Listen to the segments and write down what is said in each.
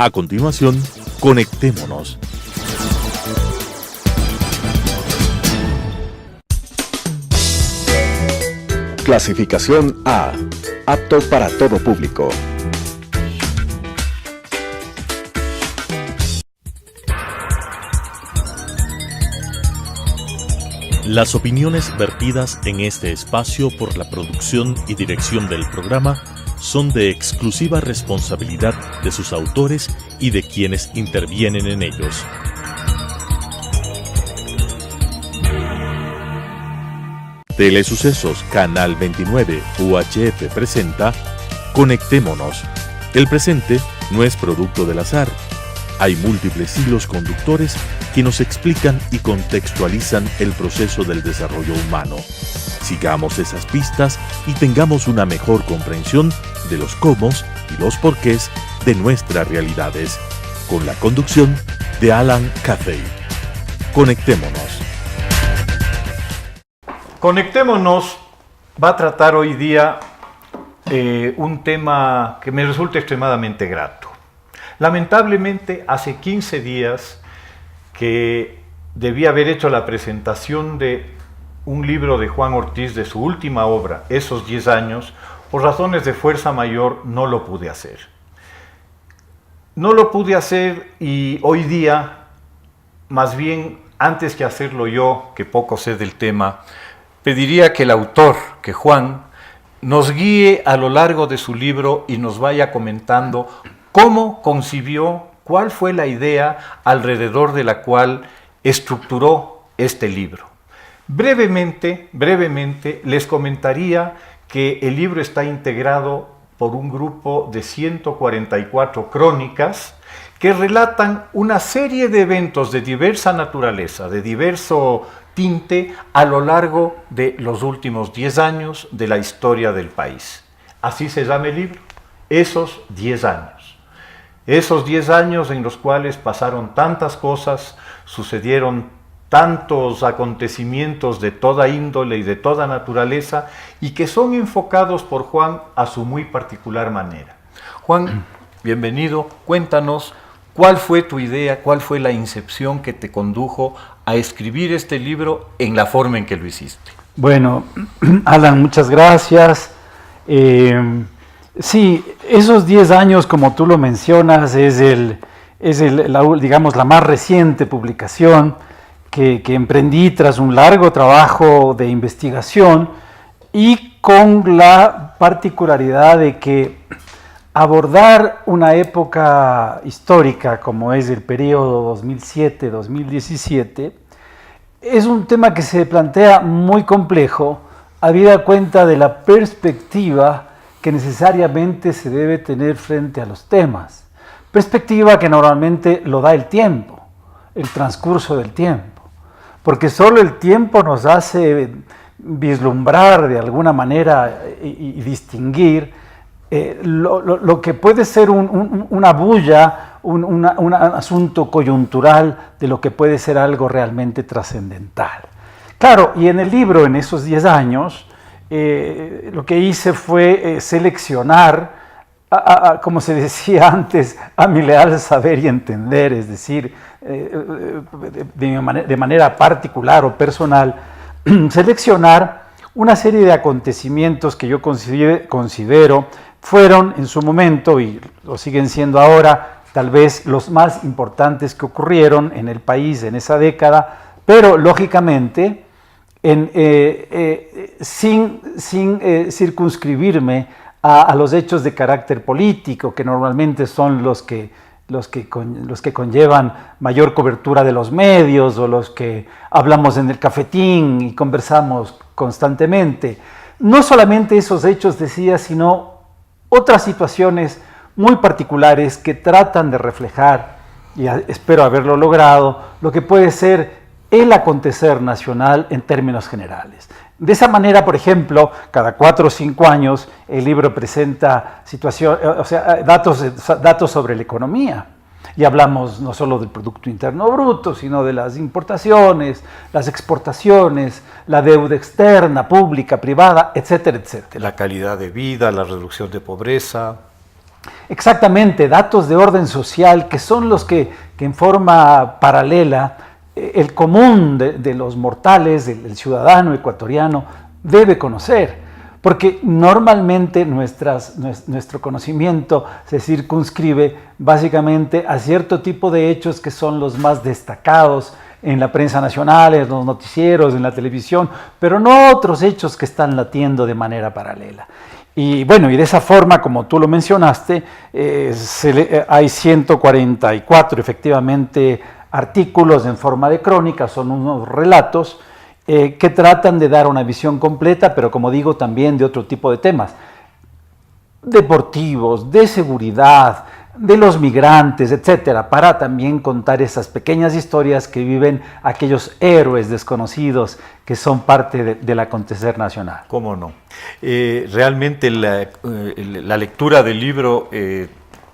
A continuación, conectémonos. Clasificación A. Apto para todo público. Las opiniones vertidas en este espacio por la producción y dirección del programa son de exclusiva responsabilidad de sus autores y de quienes intervienen en ellos. Telesucesos Canal 29 UHF presenta Conectémonos. El presente no es producto del azar. Hay múltiples hilos conductores que nos explican y contextualizan el proceso del desarrollo humano. Sigamos esas pistas y tengamos una mejor comprensión de los cómo y los porqués de nuestras realidades, con la conducción de Alan Cathay. Conectémonos. Conectémonos va a tratar hoy día un tema que me resulta extremadamente grato. Lamentablemente, hace 15 días que debía haber hecho la presentación de un libro de Juan Ortiz, de su última obra, Esos 10 años, por razones de fuerza mayor no lo pude hacer. No lo pude hacer y hoy día, más bien, antes que hacerlo yo, que poco sé del tema, pediría que el autor, que Juan, nos guíe a lo largo de su libro y nos vaya comentando cómo concibió, cuál fue la idea alrededor de la cual estructuró este libro. Brevemente, les comentaría que el libro está integrado por un grupo de 144 crónicas que relatan una serie de eventos de diversa naturaleza, de diverso tinte, a lo largo de los últimos 10 años de la historia del país. Así se llama el libro, Esos 10 años. Esos 10 años en los cuales pasaron tantas cosas, sucedieron tantos acontecimientos de toda índole y de toda naturaleza, y que son enfocados por Juan a su muy particular manera. Juan, bienvenido, cuéntanos cuál fue tu idea, cuál fue la incepción que te condujo a escribir este libro en la forma en que lo hiciste. Bueno, Alan, muchas gracias. Sí, esos 10 años, como tú lo mencionas, es digamos, la más reciente publicación que emprendí tras un largo trabajo de investigación, y con la particularidad de que abordar una época histórica como es el periodo 2007-2017 es un tema que se plantea muy complejo, habida cuenta de la perspectiva que necesariamente se debe tener frente a los temas. Perspectiva que normalmente lo da el tiempo, el transcurso del tiempo, porque solo el tiempo nos hace vislumbrar de alguna manera y distinguir lo que puede ser una bulla, un asunto coyuntural, de lo que puede ser algo realmente trascendental. Claro, y en el libro, en esos 10 años, lo que hice fue seleccionar, como se decía antes, a mi leal saber y entender, es decir, de manera particular o personal, seleccionar una serie de acontecimientos que yo considero fueron en su momento, y lo siguen siendo ahora, tal vez los más importantes que ocurrieron en el país en esa década, pero lógicamente sin circunscribirme a los hechos de carácter político, que normalmente son los que conllevan mayor cobertura de los medios, o los que hablamos en el cafetín y conversamos constantemente. No solamente esos hechos, decía, sino otras situaciones muy particulares que tratan de reflejar, y espero haberlo logrado, lo que puede ser el acontecer nacional en términos generales. De esa manera, por ejemplo, cada 4 o 5 años el libro presenta datos sobre la economía. Y hablamos no solo del Producto Interno Bruto, sino de las importaciones, las exportaciones, la deuda externa, pública, privada, etcétera, etcétera. La calidad de vida, la reducción de pobreza. Exactamente, datos de orden social que son los que en forma paralela el común de los mortales, el ciudadano ecuatoriano, debe conocer. Porque normalmente nuestro conocimiento se circunscribe básicamente a cierto tipo de hechos que son los más destacados en la prensa nacional, en los noticieros, en la televisión, pero no otros hechos que están latiendo de manera paralela. Y bueno, y de esa forma, como tú lo mencionaste, hay 144 efectivamente artículos en forma de crónica, son unos relatos que tratan de dar una visión completa, pero como digo, también de otro tipo de temas, deportivos, de seguridad, de los migrantes, etcétera, para también contar esas pequeñas historias que viven aquellos héroes desconocidos que son parte del acontecer nacional. ¿Cómo no? Realmente la lectura del libro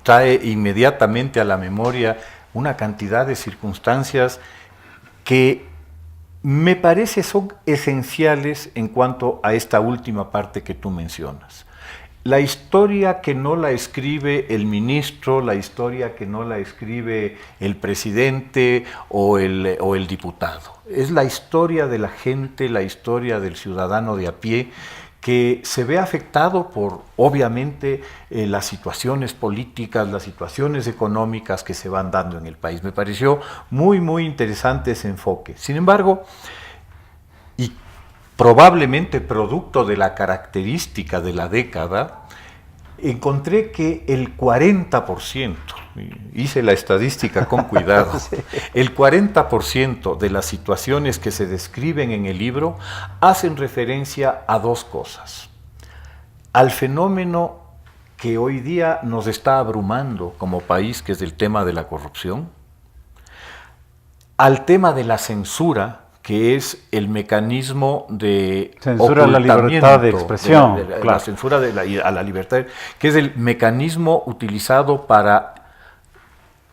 trae inmediatamente a la memoria una cantidad de circunstancias que me parece son esenciales en cuanto a esta última parte que tú mencionas. La historia que no la escribe el ministro, la historia que no la escribe el presidente o el diputado. Es la historia de la gente, la historia del ciudadano de a pie, que se ve afectado por, obviamente, las situaciones políticas, las situaciones económicas que se van dando en el país. Me pareció muy, muy interesante ese enfoque. Sin embargo, y probablemente producto de la característica de la década, encontré que el 40%, hice la estadística con cuidado, sí. El 40% de las situaciones que se describen en el libro hacen referencia a dos cosas. Al fenómeno que hoy día nos está abrumando como país, que es el tema de la corrupción, al tema de la censura, que es el mecanismo de censura a la libertad de expresión, claro. La censura a la libertad, que es el mecanismo utilizado para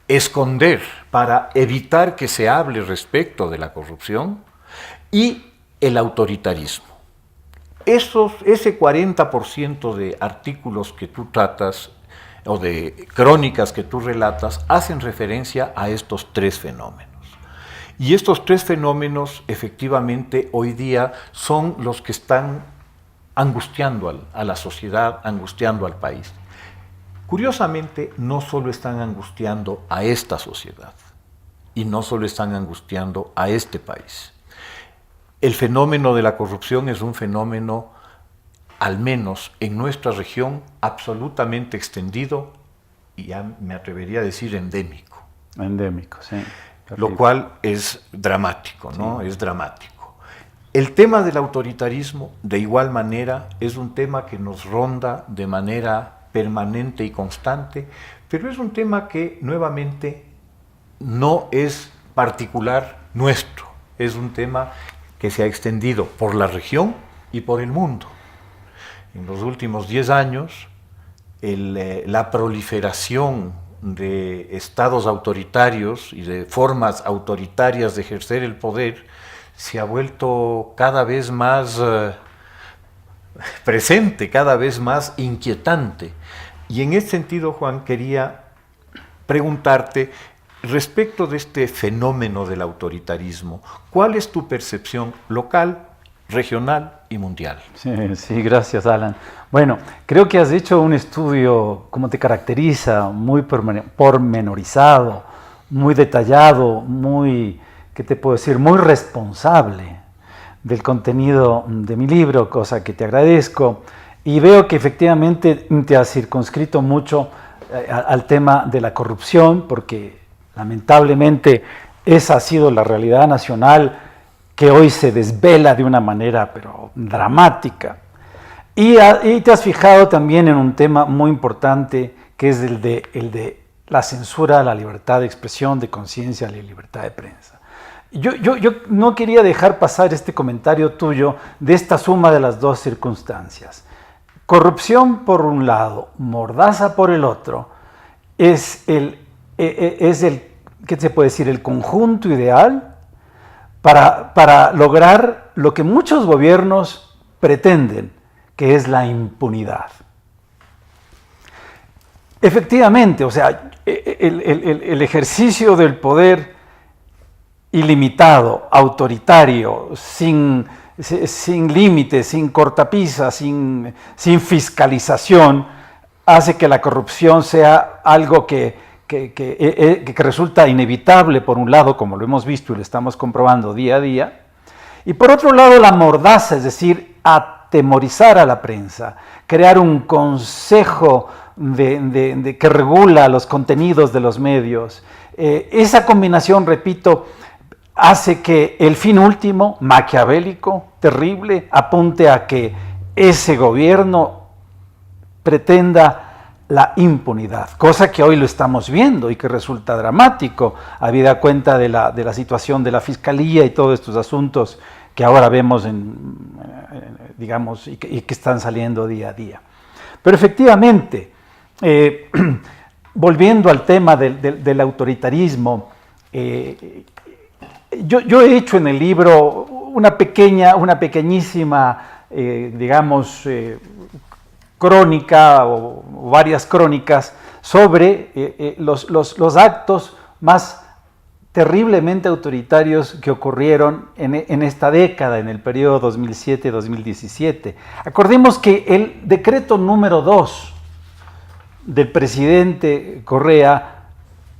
esconder, para evitar que se hable respecto de la corrupción, y el autoritarismo. Ese 40% de artículos que tú tratas, o de crónicas que tú relatas, hacen referencia a estos tres fenómenos. Y estos tres fenómenos, efectivamente, hoy día son los que están angustiando a la sociedad, angustiando al país. Curiosamente, no solo están angustiando a esta sociedad, y no solo están angustiando a este país. El fenómeno de la corrupción es un fenómeno, al menos en nuestra región, absolutamente extendido, y ya me atrevería a decir endémico. Endémico, sí. Lo cual es dramático, ¿no? Sí. Es dramático. El tema del autoritarismo, de igual manera, es un tema que nos ronda de manera permanente y constante, pero es un tema que, nuevamente, no es particular nuestro. Es un tema que se ha extendido por la región y por el mundo. En los últimos 10 años, la proliferación de estados autoritarios y de formas autoritarias de ejercer el poder se ha vuelto cada vez más presente, cada vez más inquietante. Y en ese sentido, Juan, quería preguntarte respecto de este fenómeno del autoritarismo, ¿cuál es tu percepción local, regional y mundial? Sí, gracias, Alan. Bueno, creo que has hecho un estudio, como te caracteriza, muy pormenorizado, muy detallado, muy, ¿qué te puedo decir?, muy responsable del contenido de mi libro, cosa que te agradezco. Y veo que efectivamente te has circunscrito mucho al tema de la corrupción, porque lamentablemente esa ha sido la realidad nacional que hoy se desvela de una manera pero dramática. Y te has fijado también en un tema muy importante que es el de la censura a la libertad de expresión, de conciencia, a la libertad de prensa. Yo no quería dejar pasar este comentario tuyo de esta suma de las dos circunstancias. Corrupción por un lado, mordaza por el otro, es el ¿qué se puede decir?, el conjunto ideal para lograr lo que muchos gobiernos pretenden, que es la impunidad. Efectivamente, o sea, el ejercicio del poder ilimitado, autoritario, sin límites, sin cortapisas, sin fiscalización, hace que la corrupción sea algo que resulta inevitable, por un lado, como lo hemos visto y lo estamos comprobando día a día, y por otro lado la mordaza, es decir, atemorizar a la prensa, crear un consejo que regula los contenidos de los medios. Esa combinación, repito, hace que el fin último, maquiavélico, terrible, apunte a que ese gobierno pretenda la impunidad, cosa que hoy lo estamos viendo y que resulta dramático, habida cuenta de la situación de la Fiscalía y todos estos asuntos que ahora vemos digamos, y que están saliendo día a día. Pero efectivamente, volviendo al tema del autoritarismo, yo he hecho en el libro una pequeñísima, digamos, crónica o varias crónicas sobre los actos más terriblemente autoritarios que ocurrieron en esta década, en el periodo 2007-2017. Acordemos que el decreto número 2 del presidente Correa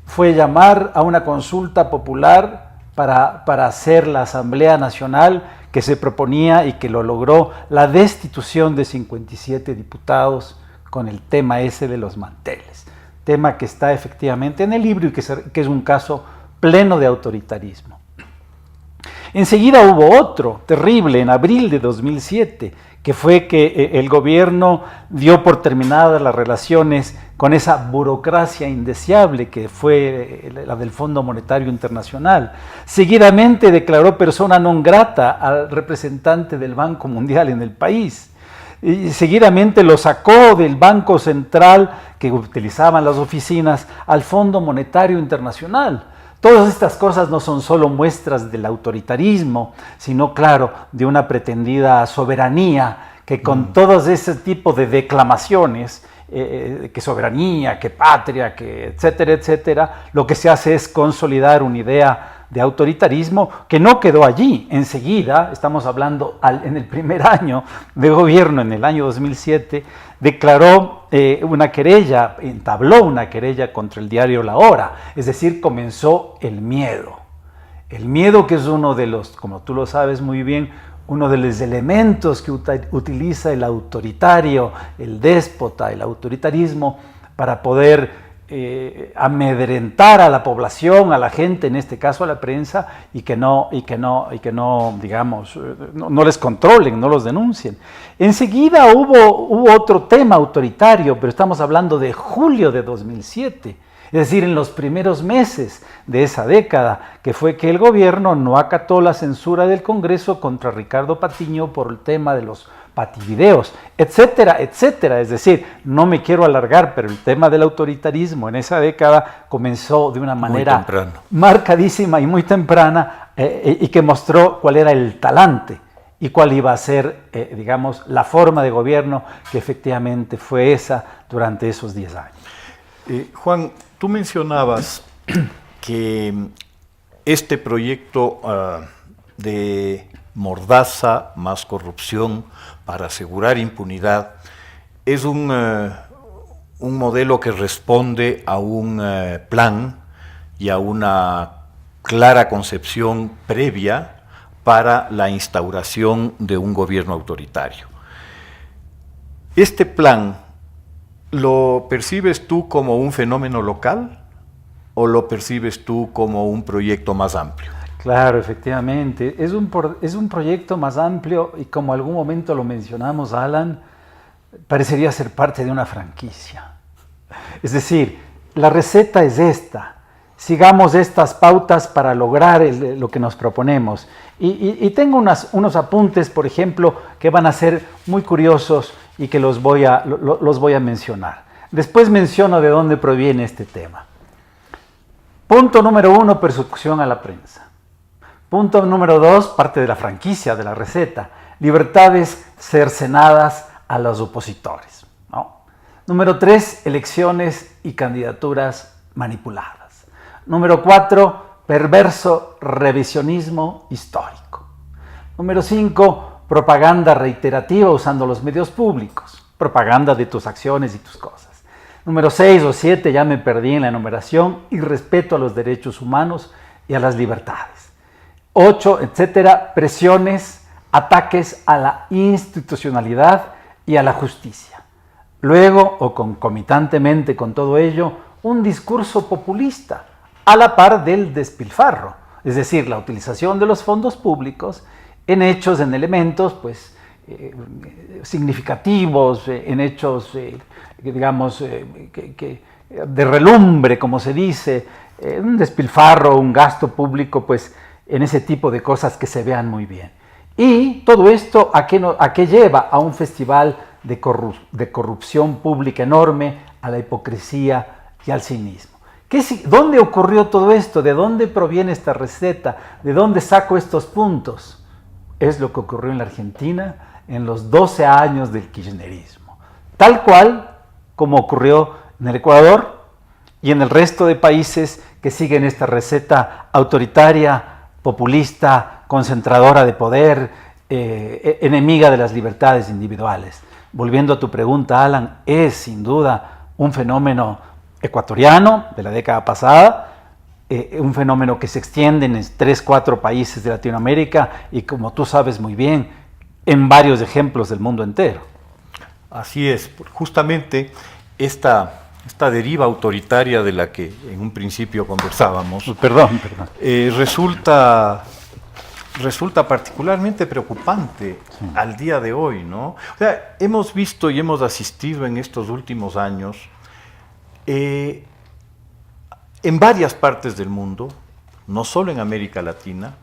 fue llamar a una consulta popular para hacer la Asamblea Nacional que se proponía y que lo logró, la destitución de 57 diputados con el tema ese de los manteles, tema que está efectivamente en el libro y que es un caso pleno de autoritarismo. Enseguida hubo otro terrible en abril de 2007, que fue que el gobierno dio por terminadas las relaciones con esa burocracia indeseable que fue la del Fondo Monetario Internacional. Seguidamente declaró persona non grata al representante del Banco Mundial en el país. Y seguidamente lo sacó del Banco Central que utilizaban las oficinas al Fondo Monetario Internacional. Todas estas cosas no son solo muestras del autoritarismo, sino, claro, de una pretendida soberanía que con todos ese tipo de declamaciones, que soberanía, que patria, que etcétera, etcétera, lo que se hace es consolidar una idea de autoritarismo que no quedó allí. Enseguida, estamos hablando en el primer año de gobierno, en el año 2007, declaró entabló una querella contra el diario La Hora, es decir, comenzó el miedo. El miedo, que es uno de los, como tú lo sabes muy bien, uno de los elementos que utiliza el autoritario, el déspota, el autoritarismo, para poder amedrentar a la población, a la gente, en este caso a la prensa, y que no, digamos, no les controlen, no los denuncien. Enseguida hubo otro tema autoritario, pero estamos hablando de julio de 2007, es decir, en los primeros meses de esa década, que fue que el gobierno no acató la censura del Congreso contra Ricardo Patiño por el tema de los pativideos, etcétera, etcétera. Es decir, no me quiero alargar, pero el tema del autoritarismo en esa década comenzó de una manera marcadísima y muy temprana, y que mostró cuál era el talante y cuál iba a ser, digamos, la forma de gobierno que efectivamente fue esa durante esos 10 años. Juan, tú mencionabas que este proyecto de mordaza más corrupción para asegurar impunidad es un modelo que responde a un plan y a una clara concepción previa para la instauración de un gobierno autoritario. ¿Este plan lo percibes tú como un fenómeno local o lo percibes tú como un proyecto más amplio? Claro, efectivamente. Es un proyecto más amplio y, como algún momento lo mencionamos, Alan, parecería ser parte de una franquicia. Es decir, la receta es esta. Sigamos estas pautas para lograr lo que nos proponemos. Y tengo unos apuntes, por ejemplo, que van a ser muy curiosos y que los voy a mencionar. Después menciono de dónde proviene este tema. Punto número 1, persecución a la prensa. Punto número 2, parte de la franquicia, de la receta, libertades cercenadas a los opositores, ¿no? Número 3, elecciones y candidaturas manipuladas. Número 4, perverso revisionismo histórico. Número 5, propaganda reiterativa usando los medios públicos. Propaganda de tus acciones y tus cosas. Número 6 o 7, ya me perdí en la enumeración, irrespeto a los derechos humanos y a las libertades. 8, etcétera, presiones, ataques a la institucionalidad y a la justicia. Luego, o concomitantemente con todo ello, un discurso populista, a la par del despilfarro, es decir, la utilización de los fondos públicos en hechos, en elementos, pues, significativos, en hechos, digamos, de relumbre, como se dice, un despilfarro, un gasto público, pues, en ese tipo de cosas que se vean muy bien. Y todo esto, ¿a qué lleva? A un festival de corrupción pública enorme, a la hipocresía y al cinismo. ¿Dónde ocurrió todo esto? ¿De dónde proviene esta receta? ¿De dónde saco estos puntos? Es lo que ocurrió en la Argentina en los 12 años del kirchnerismo. Tal cual como ocurrió en el Ecuador y en el resto de países que siguen esta receta autoritaria, populista, concentradora de poder, enemiga de las libertades individuales. Volviendo a tu pregunta, Alan, es sin duda un fenómeno ecuatoriano de la década pasada, un fenómeno que se extiende en 3-4 países de Latinoamérica y, como tú sabes muy bien, en varios ejemplos del mundo entero. Así es, justamente esta deriva autoritaria de la que en un principio conversábamos, resulta particularmente preocupante al día de hoy, ¿no? O sea, hemos visto y hemos asistido en estos últimos años en varias partes del mundo, no solo en América Latina,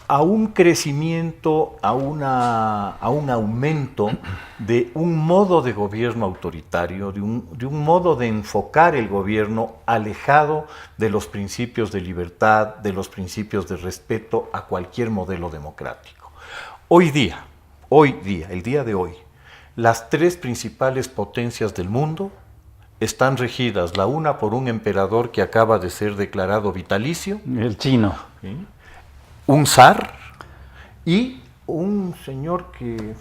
a un crecimiento, a un aumento de un modo de gobierno autoritario, de un modo de enfocar el gobierno alejado de los principios de libertad, de los principios de respeto a cualquier modelo democrático. Hoy día, el día de hoy, las 3 principales potencias del mundo están regidas, la una por un emperador que acaba de ser declarado vitalicio, el chino, ¿sí?, un zar y un señor que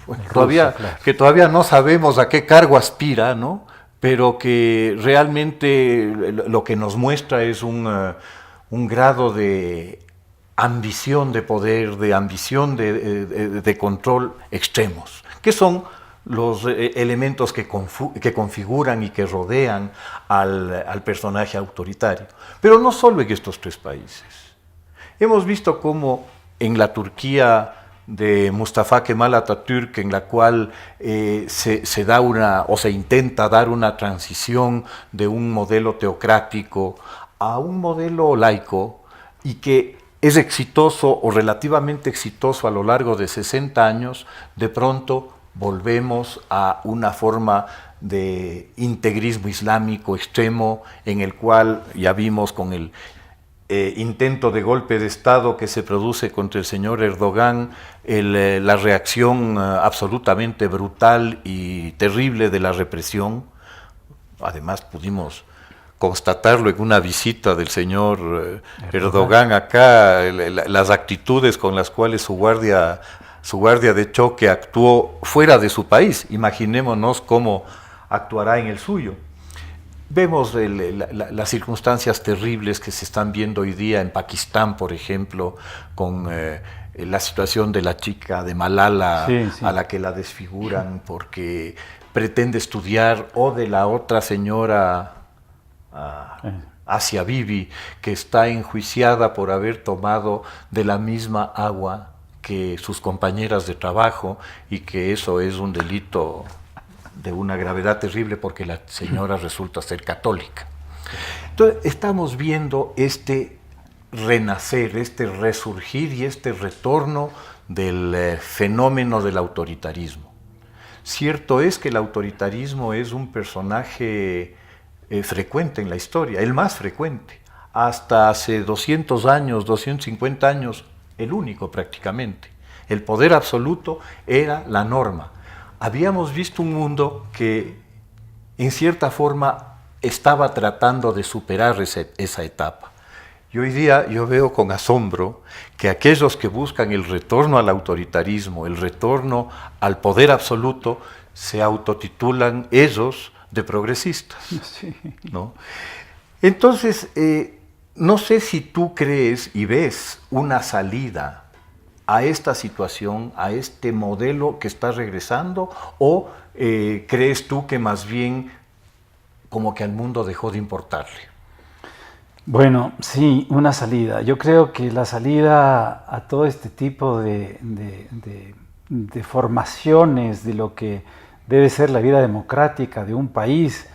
todavía no sabemos a qué cargo aspira, ¿no?, pero que realmente lo que nos muestra es un grado de ambición de poder, de ambición de control extremos, que son los elementos que configuran y que rodean al personaje autoritario. Pero no solo en estos 3 países. Hemos visto cómo en la Turquía de Mustafa Kemal Atatürk, en la cual se da se intenta dar una transición de un modelo teocrático a un modelo laico, y que es exitoso o relativamente exitoso a lo largo de 60 años, de pronto volvemos a una forma de integrismo islámico extremo, en el cual ya vimos con el intento de golpe de Estado que se produce contra el señor Erdogan, la reacción absolutamente brutal y terrible de la represión. Además pudimos constatarlo en una visita del señor Erdogan acá, las actitudes con las cuales su guardia de choque actuó fuera de su país. Imaginémonos cómo actuará en el suyo. Vemos las circunstancias terribles que se están viendo hoy día en Pakistán, por ejemplo, con la situación de la chica de Malala, a la que la desfiguran porque pretende estudiar, o de la otra señora Asia Bibi, que está enjuiciada por haber tomado de la misma agua que sus compañeras de trabajo, y que eso es un delito de una gravedad terrible porque la señora resulta ser católica. Entonces estamos viendo este renacer, este resurgir y este retorno del fenómeno del autoritarismo. Cierto es que el autoritarismo es un personaje frecuente en la historia, el más frecuente. Hasta hace 200 años, 250 años, el único prácticamente. El poder absoluto era la norma. Habíamos visto un mundo que en cierta forma estaba tratando de superar esa etapa. Y hoy día yo veo con asombro que aquellos que buscan el retorno al autoritarismo, el retorno al poder absoluto, se autotitulan ellos de progresistas. Sí. ¿No? Entonces, no sé si tú crees y ves una salida a esta situación, a este modelo que está regresando, o crees tú que más bien como que al mundo dejó de importarle. Bueno, sí, una salida. Yo creo que la salida a todo este tipo de formaciones de lo que debe ser la vida democrática de un país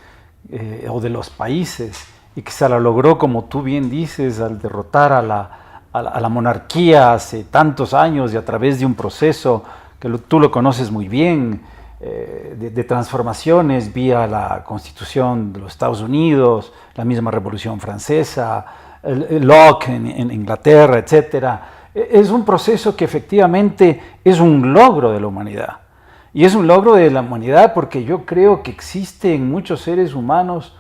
o de los países, y que se la logró, como tú bien dices, al derrotar a la monarquía hace tantos años y a través de un proceso que tú lo conoces muy bien, de transformaciones vía la Constitución de los Estados Unidos, la misma Revolución Francesa, el Locke en Inglaterra, etc. Es un proceso que efectivamente es un logro de la humanidad. Y es un logro de la humanidad porque yo creo que existe en muchos seres humanos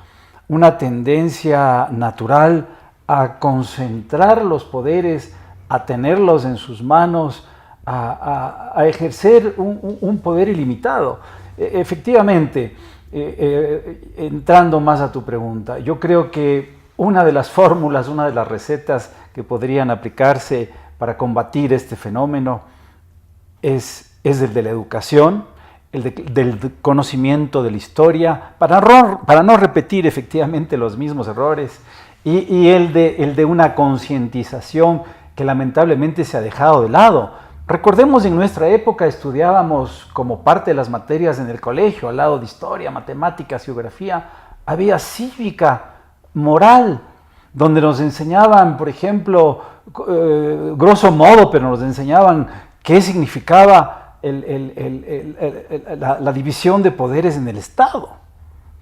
una tendencia natural a concentrar los poderes, a tenerlos en sus manos, a ejercer un poder ilimitado. Efectivamente, entrando más a tu pregunta, yo creo que una de las fórmulas, una de las recetas que podrían aplicarse para combatir este fenómeno es el de la educación, del conocimiento de la historia, para no repetir efectivamente los mismos errores, y el de una concientización que lamentablemente se ha dejado de lado. Recordemos, en nuestra época estudiábamos como parte de las materias en el colegio, al lado de historia, matemáticas, geografía, había cívica, moral, donde nos enseñaban, por ejemplo, grosso modo, pero nos enseñaban qué significaba la división de poderes en el Estado,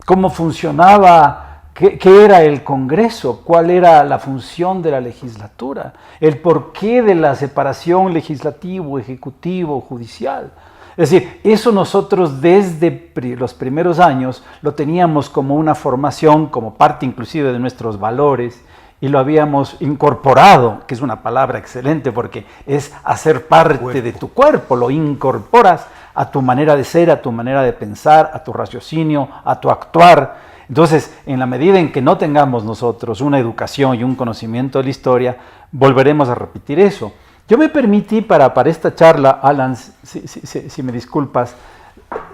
cómo funcionaba, qué era el Congreso, cuál era la función de la legislatura, el porqué de la separación legislativo, ejecutivo, judicial. Es decir, eso nosotros desde los primeros años lo teníamos como una formación, como parte inclusive de nuestros valores, y lo habíamos incorporado, que es una palabra excelente porque es hacer parte de tu cuerpo, lo incorporas a tu manera de ser, a tu manera de pensar, a tu raciocinio, a tu actuar. Entonces, en la medida en que no tengamos nosotros una educación y un conocimiento de la historia, volveremos a repetir eso. Yo me permití para esta charla, Alan, si me disculpas,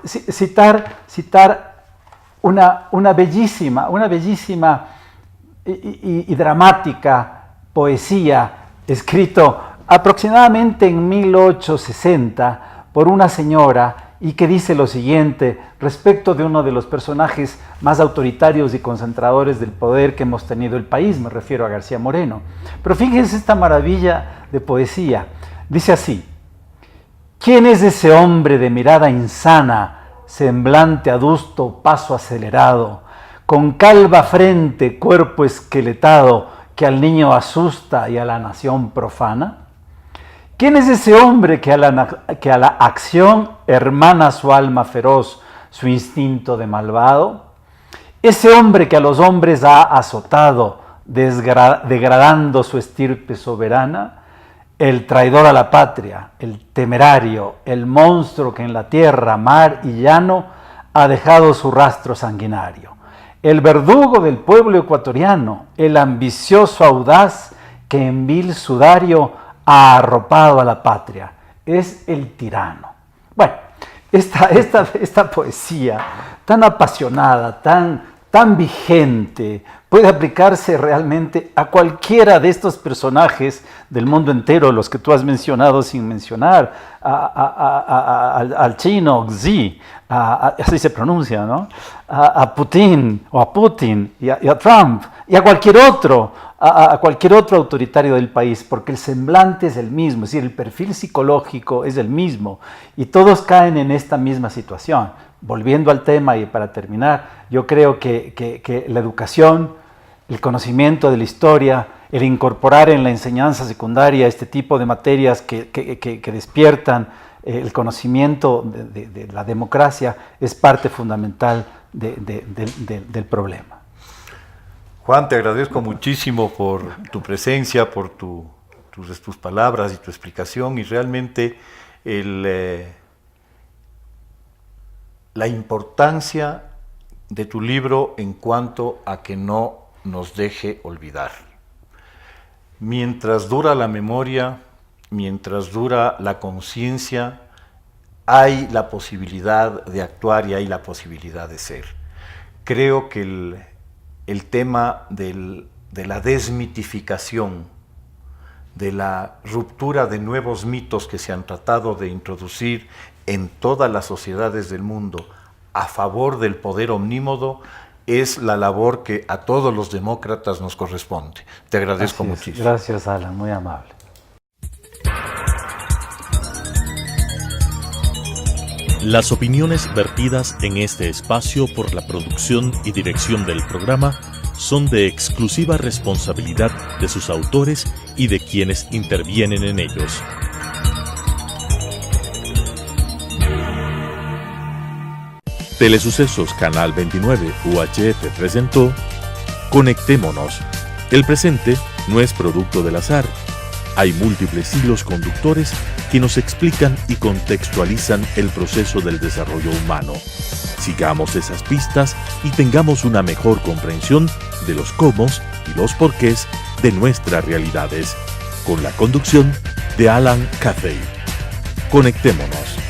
citar una bellísima y dramática poesía escrito aproximadamente en 1860 por una señora, y que dice lo siguiente respecto de uno de los personajes más autoritarios y concentradores del poder que hemos tenido el país, me refiero a García Moreno. Pero fíjense esta maravilla de poesía. Dice así: ¿quién es ese hombre de mirada insana, semblante adusto, paso acelerado, con calva frente, cuerpo esqueletado, que al niño asusta y a la nación profana? ¿Quién es ese hombre que a la acción hermana su alma feroz, su instinto de malvado? Ese hombre que a los hombres ha azotado, degradando su estirpe soberana, el traidor a la patria, el temerario, el monstruo que en la tierra, mar y llano ha dejado su rastro sanguinario, el verdugo del pueblo ecuatoriano, el ambicioso audaz que en vil sudario ha arropado a la patria, es el tirano. Bueno, esta poesía tan apasionada, tan vigente, puede aplicarse realmente a cualquiera de estos personajes del mundo entero, los que tú has mencionado sin mencionar, al chino Xi, así se pronuncia, ¿no? A Putin, o a Putin, y a Trump, y a cualquier otro autoritario del país, porque el semblante es el mismo, es decir, el perfil psicológico es el mismo, y todos caen en esta misma situación. Volviendo al tema y para terminar, yo creo que la educación, el conocimiento de la historia, el incorporar en la enseñanza secundaria este tipo de materias que despiertan el conocimiento de la democracia es parte fundamental del problema. Juan, te agradezco muchísimo por tu presencia, por tus palabras y tu explicación, y realmente la importancia de tu libro en cuanto a que no nos deje olvidar. Mientras dura la memoria, mientras dura la conciencia, hay la posibilidad de actuar y hay la posibilidad de ser. Creo que el tema de la desmitificación, de la ruptura de nuevos mitos que se han tratado de introducir en todas las sociedades del mundo a favor del poder omnímodo, es la labor que a todos los demócratas nos corresponde. Te agradezco muchísimo. Gracias, Alan, muy amable. Las opiniones vertidas en este espacio por la producción y dirección del programa son de exclusiva responsabilidad de sus autores y de quienes intervienen en ellos. Telesucesos Canal 29 UHF presentó Conectémonos. El presente no es producto del azar. Hay múltiples hilos conductores que nos explican y contextualizan el proceso del desarrollo humano. Sigamos esas pistas y tengamos una mejor comprensión de los cómo y los porqués de nuestras realidades. Con la conducción de Alan Cathay. Conectémonos.